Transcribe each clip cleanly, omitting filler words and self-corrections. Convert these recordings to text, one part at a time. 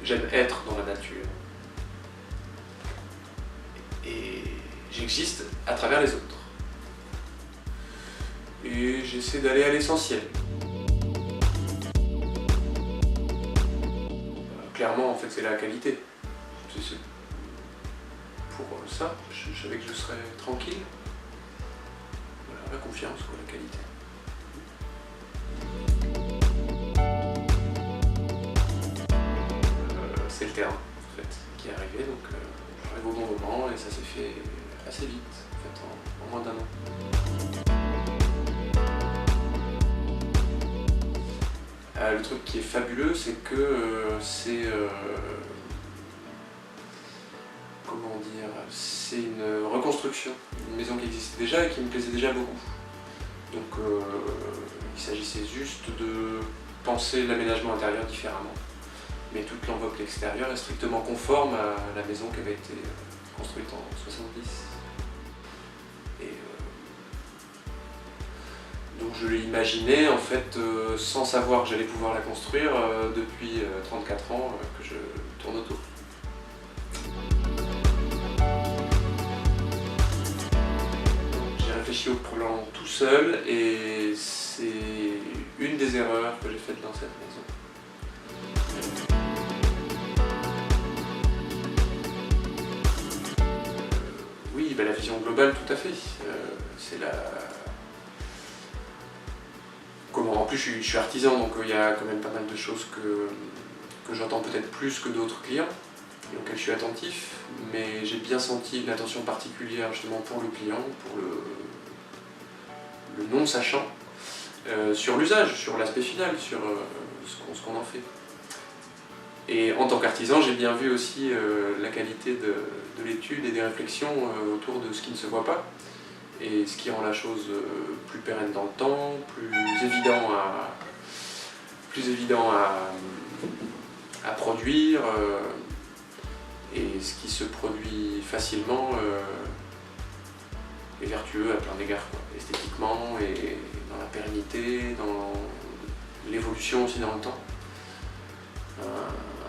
j'aime être dans la nature. Et j'existe à travers les autres. Et j'essaie d'aller à l'essentiel. Clairement, en fait, c'est la qualité. Pour ça, je savais que je serais tranquille. Voilà, la confiance, quoi, la qualité. C'est le terrain, en fait, qui est arrivé, donc j'arrive au bon moment et ça s'est fait assez vite, en fait, en moins d'un an. Le truc qui est fabuleux, c'est que comment dire, c'est une reconstruction, une maison qui existait déjà et qui me plaisait déjà beaucoup. Donc il s'agissait juste de penser l'aménagement intérieur différemment. Mais toute l'enveloppe extérieure est strictement conforme à la maison qui avait été construite en 70. Et donc je l'ai imaginé en fait sans savoir que j'allais pouvoir la construire depuis 34 ans que je tourne autour. J'ai réfléchi au plan tout seul et c'est une des erreurs que j'ai faites dans cette maison. Oui, la vision globale, tout à fait. C'est la... En plus, je suis artisan, donc il y a quand même pas mal de choses que j'entends peut-être plus que d'autres clients, et auxquels je suis attentif, mais j'ai bien senti une attention particulière justement pour le client, pour le non-sachant, sur l'usage, sur l'aspect final, sur ce qu'on en fait. Et en tant qu'artisan, j'ai bien vu aussi la qualité de l'étude et des réflexions autour de ce qui ne se voit pas, et ce qui rend la chose plus pérenne dans le temps, plus évident à produire, et ce qui se produit facilement est vertueux à plein d'égards, esthétiquement et dans la pérennité, dans l'évolution aussi dans le temps.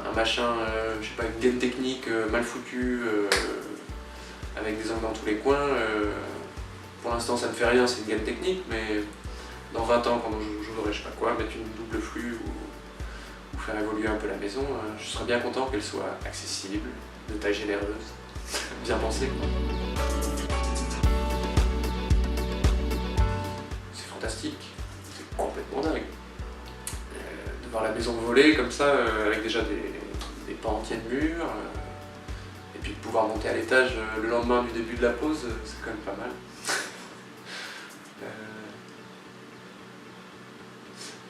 Un machin, je sais pas, une gaine technique mal foutue, avec des angles dans tous les coins, pour l'instant ça ne fait rien, c'est une gaine technique, mais dans 20 ans, quand je voudrais je sais pas quoi, mettre une double flux ou faire évoluer un peu la maison, je serais bien content qu'elle soit accessible, de taille généreuse, bien pensée, quoi. C'est fantastique, c'est complètement dingue. De voir la maison voler comme ça, avec déjà des pans entiers de murs, et puis de pouvoir monter à l'étage le lendemain du début de la pause, c'est quand même pas mal.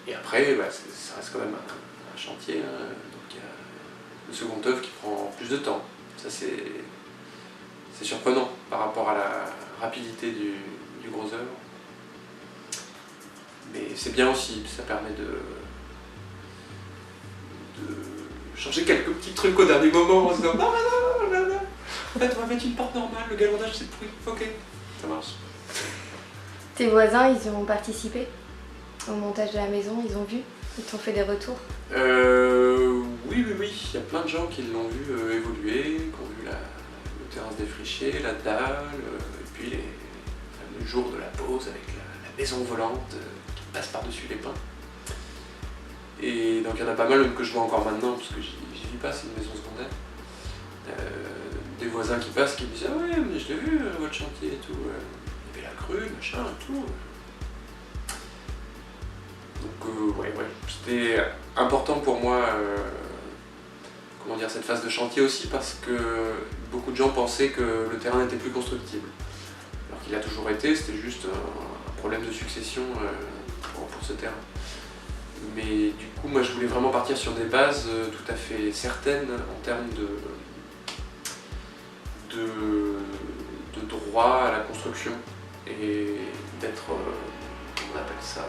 Et après, ça reste quand même un chantier, donc il y a le second œuvre qui prend plus de temps. Ça c'est surprenant par rapport à la rapidité du gros œuvre. Mais c'est bien aussi, ça permet de changer quelques petits trucs au dernier moment en se disant non, en fait on va mettre une porte normale, le galonnage c'est pourri, ok, ça marche. Tes voisins, ils ont participé au montage de la maison, ils ont vu? Ils t'ont fait des retours? Oui, il y a plein de gens qui l'ont vu évoluer, qui ont vu le terrain se défricher, la dalle, et puis les fameux jours de la pause avec la maison volante qui passe par-dessus les pins. Et donc il y en a pas mal que je vois encore maintenant, parce que j'y vis pas, c'est une maison secondaire. Des voisins qui passent qui me disent « Ah ouais, mais je l'ai vu, votre chantier et tout, il y avait la crue, machin et tout. » Donc c'était important pour moi, cette phase de chantier aussi, parce que beaucoup de gens pensaient que le terrain n'était plus constructible. Alors qu'il a toujours été, c'était juste un problème de succession pour ce terrain. Mais du coup, moi je voulais vraiment partir sur des bases tout à fait certaines en termes de droit à la construction et d'être, comment on appelle ça,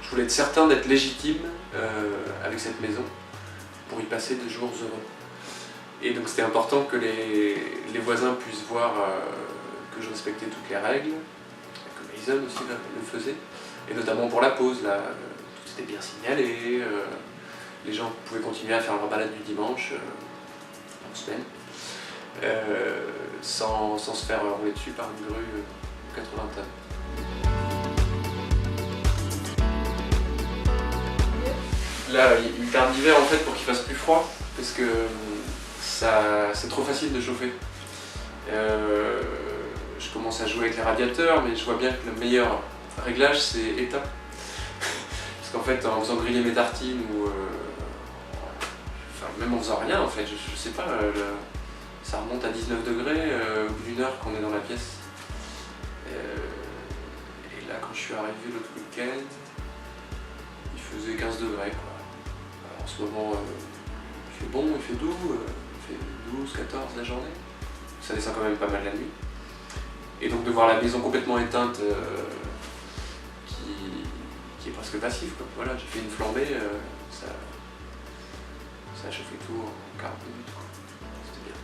je voulais être certain d'être légitime avec cette maison pour y passer des jours heureux. Et donc c'était important que les voisins puissent voir que je respectais toutes les règles, que Mason aussi le faisait, et notamment pour la pause, là, tout était bien signalé, les gens pouvaient continuer à faire leur balade du dimanche en semaine, sans se faire rouler dessus par une grue 80 tonnes. Là, il tarde l'hiver en fait pour qu'il fasse plus froid, parce que c'est trop facile de chauffer. Je commence à jouer avec les radiateurs, mais je vois bien que le meilleur réglage c'est éteint. Parce qu'en fait, en faisant griller mes tartines ou enfin, même en faisant rien en fait, je sais pas, ça remonte à 19 degrés au bout d'une heure qu'on est dans la pièce. Et là, quand je suis arrivé l'autre week-end, il faisait 15 degrés quoi. En ce moment, il fait bon, il fait doux, il fait 12, 14 la journée. Ça descend quand même pas mal la nuit. Et donc de voir la maison complètement éteinte, qui est presque passive, quoi. Voilà, j'ai fait une flambée, ça a chauffé tout en 40 minutes, quoi. C'était bien.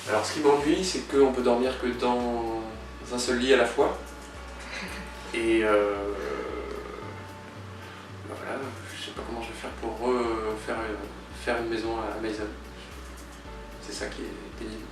Alors ce qui m'ennuie, c'est qu'on peut dormir que dans un seul lit à la fois. Et voilà, je sais pas comment je vais faire pour faire une maison à Maison. C'est ça qui est pénible.